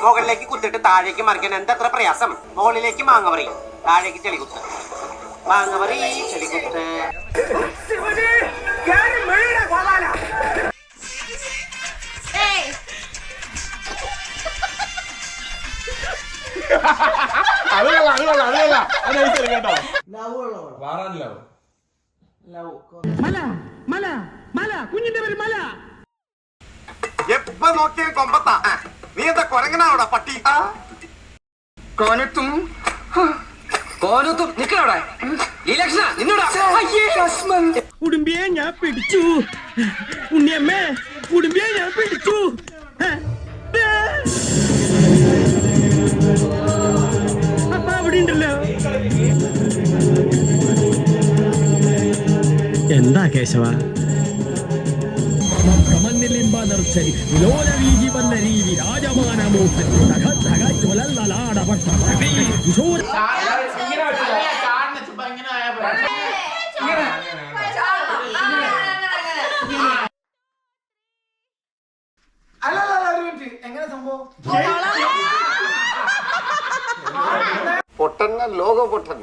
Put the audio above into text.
മുകളിലേക്ക് കുത്തിട്ട് താഴേക്ക് മറിക്കാൻ എന്തത്ര പ്രയാസം. മുകളിലേക്ക് മാങ്ങ പറയും, താഴേക്ക് ചെളികുത്ത്. മാങ്ങ പറ ചെളികുത്ത്. എപ്പ നോക്കിയ കൊമ്പത്താ. നീ എന്താ കൊരങ്ങനാവടാ പട്ടി. കോനത്തും കോനത്തും നിക്കണവിടെ ഇലക്ഷന നിന്നോടാ. കുടുംബിയെ ഞാൻ പിടിച്ചു. ഉണ്ണിയമ്മേ കുടുംബിയെ ഞാൻ പിടിച്ചു. അപ്പ അവിടെ ഉണ്ടല്ലോ. എന്താ കേശവ? പൊട്ടന്ന ലോക പൊട്ടൻ.